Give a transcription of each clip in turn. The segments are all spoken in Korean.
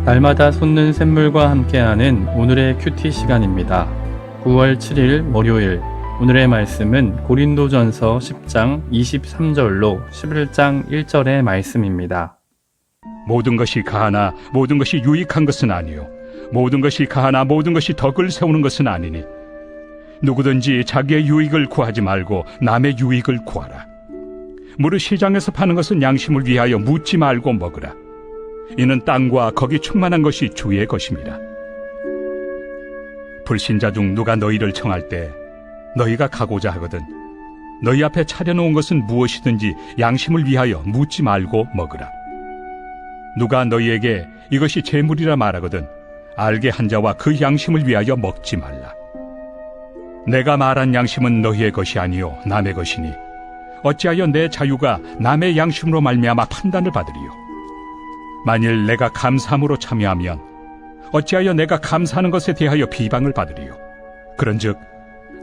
날마다 솟는 샘물과 함께하는 오늘의 큐티 시간입니다. 9월 7일 월요일, 오늘의 말씀은 고린도전서 10장 23절로 11장 1절의 말씀입니다. 모든 것이 가하나 모든 것이 유익한 것은 아니요 모든 것이 가하나 모든 것이 덕을 세우는 것은 아니니 누구든지 자기의 유익을 구하지 말고 남의 유익을 구하라. 무릇 시장에서 파는 것은 양심을 위하여 묻지 말고 먹으라. 이는 땅과 거기 충만한 것이 주의 것입니다. 불신자 중 누가 너희를 청할 때 너희가 가고자 하거든 너희 앞에 차려놓은 것은 무엇이든지 양심을 위하여 묻지 말고 먹으라. 누가 너희에게 이것이 재물이라 말하거든 알게 한 자와 그 양심을 위하여 먹지 말라. 내가 말한 양심은 너희의 것이 아니요 남의 것이니 어찌하여 내 자유가 남의 양심으로 말미암아 판단을 받으리요. 만일 내가 감사함으로 참여하면 어찌하여 내가 감사하는 것에 대하여 비방을 받으리요. 그런즉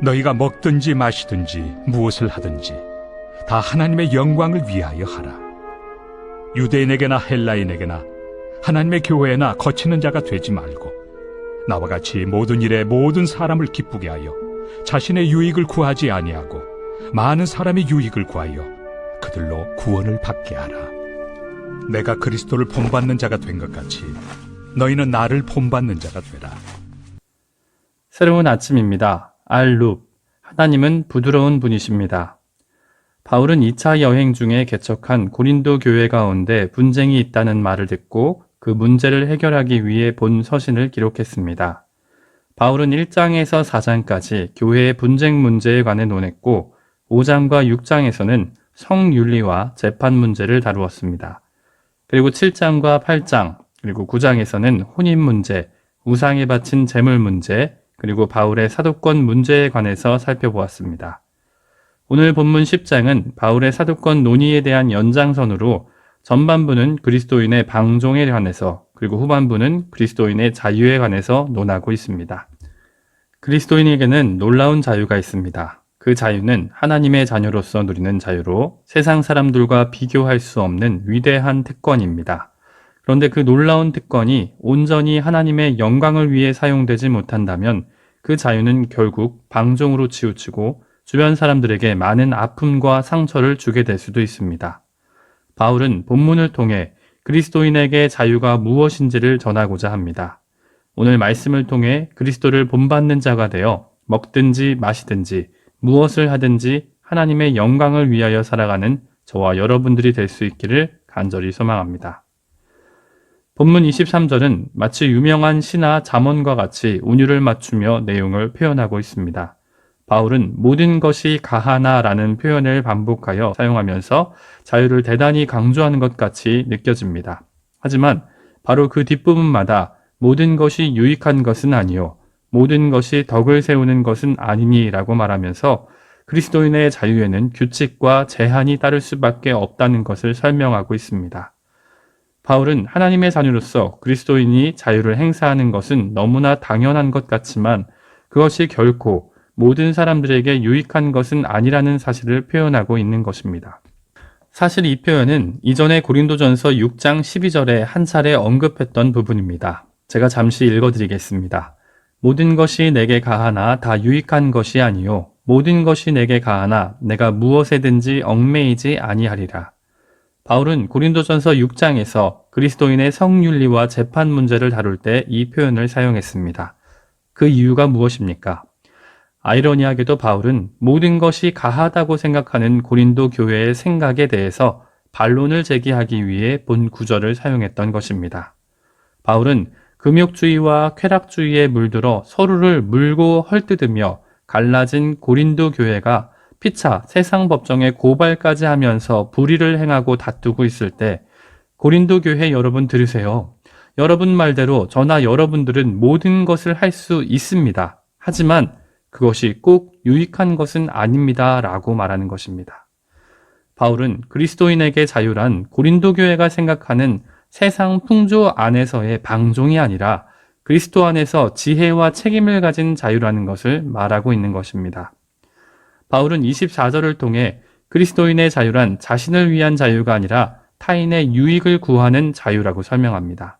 너희가 먹든지 마시든지 무엇을 하든지 다 하나님의 영광을 위하여 하라. 유대인에게나 헬라인에게나 하나님의 교회에나 거치는 자가 되지 말고 나와 같이 모든 일에 모든 사람을 기쁘게 하여 자신의 유익을 구하지 아니하고 많은 사람의 유익을 구하여 그들로 구원을 받게 하라. 내가 그리스도를 본받는 자가 된 것 같이 너희는 나를 본받는 자가 되라. 새로운 아침입니다. 알룹, 하나님은 부드러운 분이십니다. 바울은 2차 여행 중에 개척한 고린도 교회 가운데 분쟁이 있다는 말을 듣고 그 문제를 해결하기 위해 본 서신을 기록했습니다. 바울은 1장에서 4장까지 교회의 분쟁 문제에 관해 논했고 5장과 6장에서는 성윤리와 재판 문제를 다루었습니다. 그리고 7장과 8장, 그리고 9장에서는 혼인 문제, 우상에 바친 제물 문제, 그리고 바울의 사도권 문제에 관해서 살펴보았습니다. 오늘 본문 10장은 바울의 사도권 논의에 대한 연장선으로 전반부는 그리스도인의 방종에 관해서, 그리고 후반부는 그리스도인의 자유에 관해서 논하고 있습니다. 그리스도인에게는 놀라운 자유가 있습니다. 그 자유는 하나님의 자녀로서 누리는 자유로 세상 사람들과 비교할 수 없는 위대한 특권입니다. 그런데 그 놀라운 특권이 온전히 하나님의 영광을 위해 사용되지 못한다면 그 자유는 결국 방종으로 치우치고 주변 사람들에게 많은 아픔과 상처를 주게 될 수도 있습니다. 바울은 본문을 통해 그리스도인에게 자유가 무엇인지를 전하고자 합니다. 오늘 말씀을 통해 그리스도를 본받는 자가 되어 먹든지 마시든지 무엇을 하든지 하나님의 영광을 위하여 살아가는 저와 여러분들이 될 수 있기를 간절히 소망합니다. 본문 23절은 마치 유명한 시나 잠언과 같이 운율을 맞추며 내용을 표현하고 있습니다. 바울은 모든 것이 가하나라는 표현을 반복하여 사용하면서 자유를 대단히 강조하는 것 같이 느껴집니다. 하지만 바로 그 뒷부분마다 모든 것이 유익한 것은 아니요 모든 것이 덕을 세우는 것은 아니니라고 말하면서 그리스도인의 자유에는 규칙과 제한이 따를 수밖에 없다는 것을 설명하고 있습니다. 바울은 하나님의 자녀로서 그리스도인이 자유를 행사하는 것은 너무나 당연한 것 같지만 그것이 결코 모든 사람들에게 유익한 것은 아니라는 사실을 표현하고 있는 것입니다. 사실 이 표현은 이전에 고린도전서 6장 12절에 한 차례 언급했던 부분입니다. 제가 잠시 읽어드리겠습니다. 모든 것이 내게 가하나 다 유익한 것이 아니요 모든 것이 내게 가하나 내가 무엇에든지 얽매이지 아니하리라. 바울은 고린도전서 6장에서 그리스도인의 성윤리와 재판 문제를 다룰 때 이 표현을 사용했습니다. 그 이유가 무엇입니까? 아이러니하게도 바울은 모든 것이 가하다고 생각하는 고린도 교회의 생각에 대해서 반론을 제기하기 위해 본 구절을 사용했던 것입니다. 바울은 금욕주의와 쾌락주의에 물들어 서로를 물고 헐뜯으며 갈라진 고린도 교회가 피차 세상 법정에 고발까지 하면서 불의를 행하고 다투고 있을 때 고린도 교회 여러분 들으세요. 여러분 말대로 저나 여러분들은 모든 것을 할 수 있습니다. 하지만 그것이 꼭 유익한 것은 아닙니다. 라고 말하는 것입니다. 바울은 그리스도인에게 자유란 고린도 교회가 생각하는 세상 풍조 안에서의 방종이 아니라 그리스도 안에서 지혜와 책임을 가진 자유라는 것을 말하고 있는 것입니다. 바울은 24절을 통해 그리스도인의 자유란 자신을 위한 자유가 아니라 타인의 유익을 구하는 자유라고 설명합니다.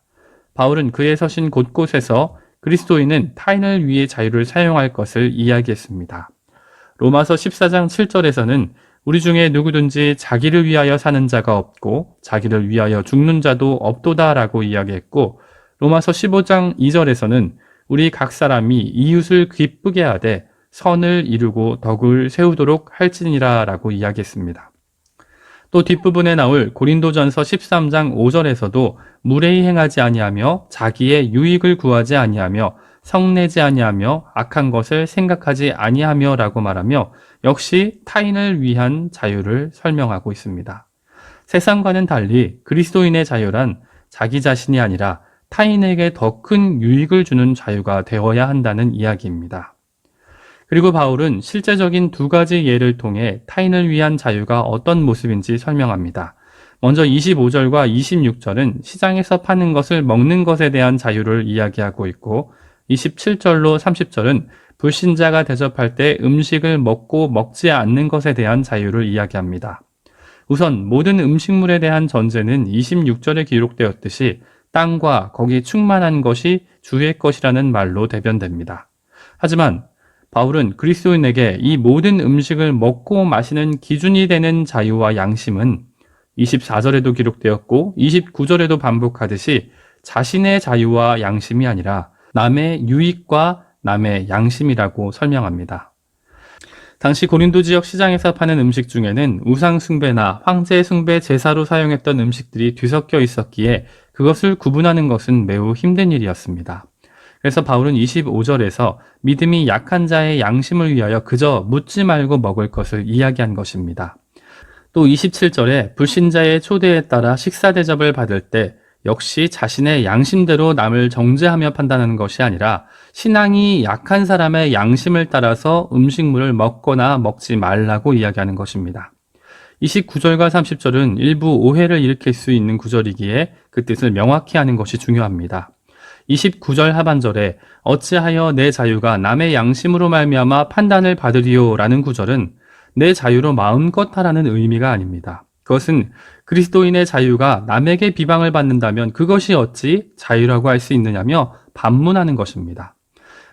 바울은 그의 서신 곳곳에서 그리스도인은 타인을 위해 자유를 사용할 것을 이야기했습니다. 로마서 14장 7절에서는 우리 중에 누구든지 자기를 위하여 사는 자가 없고 자기를 위하여 죽는 자도 없도다라고 이야기했고, 로마서 15장 2절에서는 우리 각 사람이 이웃을 기쁘게 하되 선을 이루고 덕을 세우도록 할지니라 라고 이야기했습니다. 또 뒷부분에 나올 고린도전서 13장 5절에서도 무례히 행하지 아니하며 자기의 유익을 구하지 아니하며 성내지 아니하며 악한 것을 생각하지 아니하며 라고 말하며 역시 타인을 위한 자유를 설명하고 있습니다. 세상과는 달리 그리스도인의 자유란 자기 자신이 아니라 타인에게 더 큰 유익을 주는 자유가 되어야 한다는 이야기입니다. 그리고 바울은 실제적인 두 가지 예를 통해 타인을 위한 자유가 어떤 모습인지 설명합니다. 먼저 25절과 26절은 시장에서 파는 것을 먹는 것에 대한 자유를 이야기하고 있고, 27절로 30절은 불신자가 대접할 때 음식을 먹고 먹지 않는 것에 대한 자유를 이야기합니다. 우선 모든 음식물에 대한 전제는 26절에 기록되었듯이 땅과 거기 충만한 것이 주의 것이라는 말로 대변됩니다. 하지만 바울은 그리스도인에게 이 모든 음식을 먹고 마시는 기준이 되는 자유와 양심은 24절에도 기록되었고 29절에도 반복하듯이 자신의 자유와 양심이 아니라 남의 유익과 남의 양심이라고 설명합니다. 당시 고린도 지역 시장에서 파는 음식 중에는 우상 숭배나 황제 숭배 제사로 사용했던 음식들이 뒤섞여 있었기에 그것을 구분하는 것은 매우 힘든 일이었습니다. 그래서 바울은 25절에서 믿음이 약한 자의 양심을 위하여 그저 묻지 말고 먹을 것을 이야기한 것입니다. 또 27절에 불신자의 초대에 따라 식사 대접을 받을 때 역시 자신의 양심대로 남을 정죄하며 판단하는 것이 아니라 신앙이 약한 사람의 양심을 따라서 음식물을 먹거나 먹지 말라고 이야기하는 것입니다. 29절과 30절은 일부 오해를 일으킬 수 있는 구절이기에 그 뜻을 명확히 하는 것이 중요합니다. 29절 하반절에 어찌하여 내 자유가 남의 양심으로 말미암아 판단을 받으리요 라는 구절은 내 자유로 마음껏 하라는 의미가 아닙니다. 그것은 그리스도인의 자유가 남에게 비방을 받는다면 그것이 어찌 자유라고 할 수 있느냐며 반문하는 것입니다.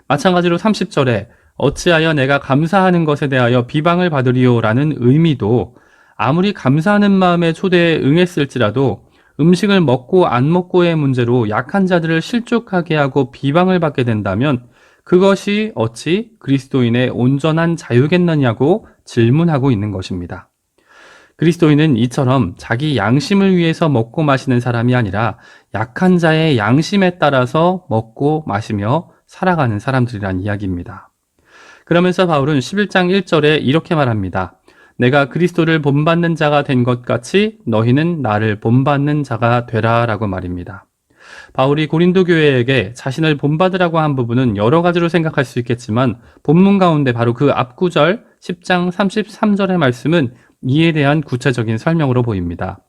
마찬가지로 30절에 어찌하여 내가 감사하는 것에 대하여 비방을 받으리요 라는 의미도 아무리 감사하는 마음의 초대에 응했을지라도 음식을 먹고 안 먹고의 문제로 약한 자들을 실족하게 하고 비방을 받게 된다면 그것이 어찌 그리스도인의 온전한 자유겠느냐고 질문하고 있는 것입니다. 그리스도인은 이처럼 자기 양심을 위해서 먹고 마시는 사람이 아니라 약한 자의 양심에 따라서 먹고 마시며 살아가는 사람들이란 이야기입니다. 그러면서 바울은 11장 1절에 이렇게 말합니다. 내가 그리스도를 본받는 자가 된 것 같이 너희는 나를 본받는 자가 되라 라고 말입니다. 바울이 고린도 교회에게 자신을 본받으라고 한 부분은 여러 가지로 생각할 수 있겠지만 본문 가운데 바로 그 앞구절 10장 33절의 말씀은 이에 대한 구체적인 설명으로 보입니다.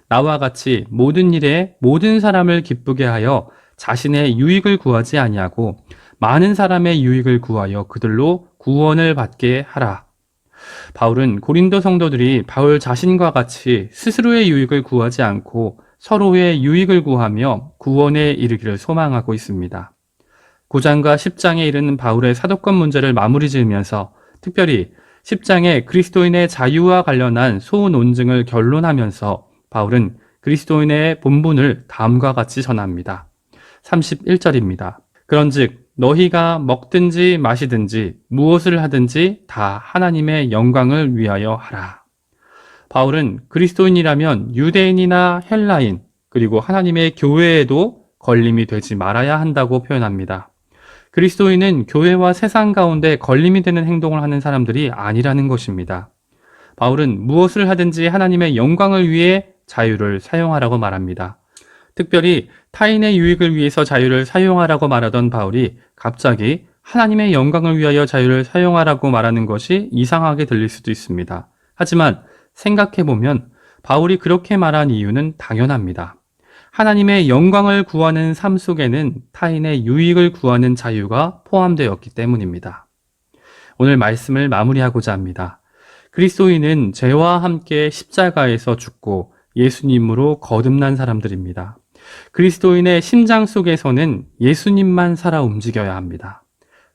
나와 같이 모든 일에 모든 사람을 기쁘게 하여 자신의 유익을 구하지 아니하고 많은 사람의 유익을 구하여 그들로 구원을 받게 하라. 바울은 고린도 성도들이 바울 자신과 같이 스스로의 유익을 구하지 않고 서로의 유익을 구하며 구원에 이르기를 소망하고 있습니다. 9장과 10장에 이르는 바울의 사도권 문제를 마무리 지으면서 특별히 10장에 그리스도인의 자유와 관련한 소논증을 결론하면서 바울은 그리스도인의 본분을 다음과 같이 전합니다. 31절입니다. 그런즉 너희가 먹든지 마시든지 무엇을 하든지 다 하나님의 영광을 위하여 하라. 바울은 그리스도인이라면 유대인이나 헬라인 그리고 하나님의 교회에도 걸림이 되지 말아야 한다고 표현합니다. 그리스도인은 교회와 세상 가운데 걸림이 되는 행동을 하는 사람들이 아니라는 것입니다. 바울은 무엇을 하든지 하나님의 영광을 위해 자유를 사용하라고 말합니다. 특별히 타인의 유익을 위해서 자유를 사용하라고 말하던 바울이 갑자기 하나님의 영광을 위하여 자유를 사용하라고 말하는 것이 이상하게 들릴 수도 있습니다. 하지만 생각해보면 바울이 그렇게 말한 이유는 당연합니다. 하나님의 영광을 구하는 삶 속에는 타인의 유익을 구하는 자유가 포함되었기 때문입니다. 오늘 말씀을 마무리하고자 합니다. 그리스도인은 죄와 함께 십자가에서 죽고 예수님으로 거듭난 사람들입니다. 그리스도인의 심장 속에서는 예수님만 살아 움직여야 합니다.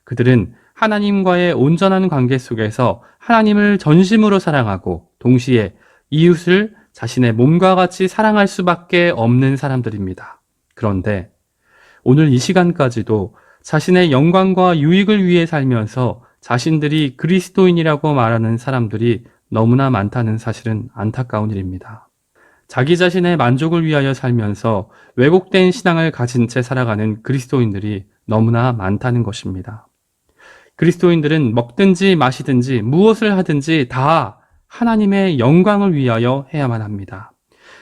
그들은 하나님과의 온전한 관계 속에서 하나님을 전심으로 사랑하고 동시에 이웃을 자신의 몸과 같이 사랑할 수밖에 없는 사람들입니다. 그런데 오늘 이 시간까지도 자신의 영광과 유익을 위해 살면서 자신들이 그리스도인이라고 말하는 사람들이 너무나 많다는 사실은 안타까운 일입니다. 자기 자신의 만족을 위하여 살면서 왜곡된 신앙을 가진 채 살아가는 그리스도인들이 너무나 많다는 것입니다. 그리스도인들은 먹든지 마시든지 무엇을 하든지 다 하나님의 영광을 위하여 해야만 합니다.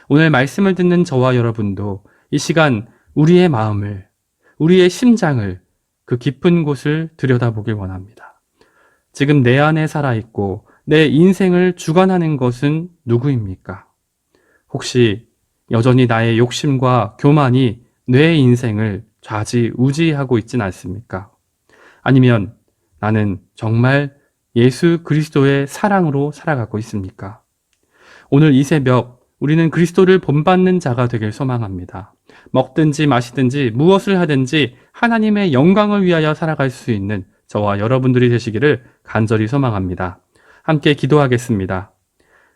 오늘 말씀을 듣는 저와 여러분도 이 시간 우리의 마음을, 우리의 심장을 그 깊은 곳을 들여다보길 원합니다. 지금 내 안에 살아있고 내 인생을 주관하는 것은 누구입니까? 혹시 여전히 나의 욕심과 교만이 내 인생을 좌지우지하고 있진 않습니까? 아니면 나는 정말 예수 그리스도의 사랑으로 살아가고 있습니까? 오늘 이 새벽 우리는 그리스도를 본받는 자가 되길 소망합니다. 먹든지 마시든지 무엇을 하든지 하나님의 영광을 위하여 살아갈 수 있는 저와 여러분들이 되시기를 간절히 소망합니다. 함께 기도하겠습니다.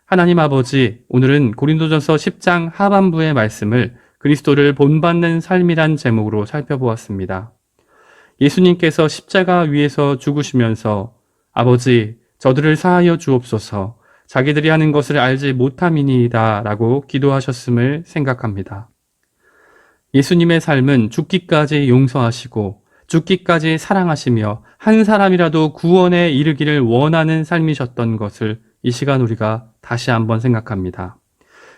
하나님 아버지, 오늘은 고린도전서 10장 하반부의 말씀을 그리스도를 본받는 삶이란 제목으로 살펴보았습니다. 예수님께서 십자가 위에서 죽으시면서 아버지, 저들을 사하여 주옵소서, 자기들이 하는 것을 알지 못함이니이다 라고 기도하셨음을 생각합니다. 예수님의 삶은 죽기까지 용서하시고 죽기까지 사랑하시며 한 사람이라도 구원에 이르기를 원하는 삶이셨던 것을 이 시간 우리가 다시 한번 생각합니다.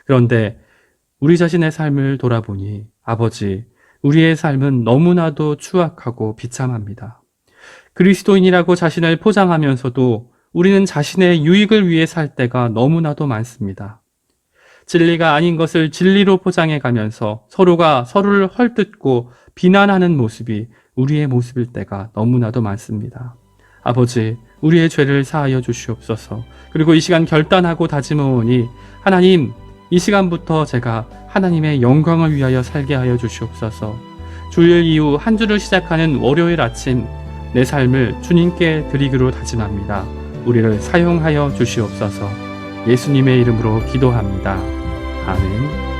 그런데 우리 자신의 삶을 돌아보니 아버지, 우리의 삶은 너무나도 추악하고 비참합니다. 그리스도인이라고 자신을 포장하면서도 우리는 자신의 유익을 위해 살 때가 너무나도 많습니다. 진리가 아닌 것을 진리로 포장해 가면서 서로가 서로를 헐뜯고 비난하는 모습이 우리의 모습일 때가 너무나도 많습니다. 아버지, 우리의 죄를 사하여 주시옵소서. 그리고 이 시간 결단하고 다짐하오니 하나님, 이 시간부터 제가 하나님의 영광을 위하여 살게 하여 주시옵소서. 주일 이후 한 주를 시작하는 월요일 아침 내 삶을 주님께 드리기로 다짐합니다. 우리를 사용하여 주시옵소서. 예수님의 이름으로 기도합니다. 아멘.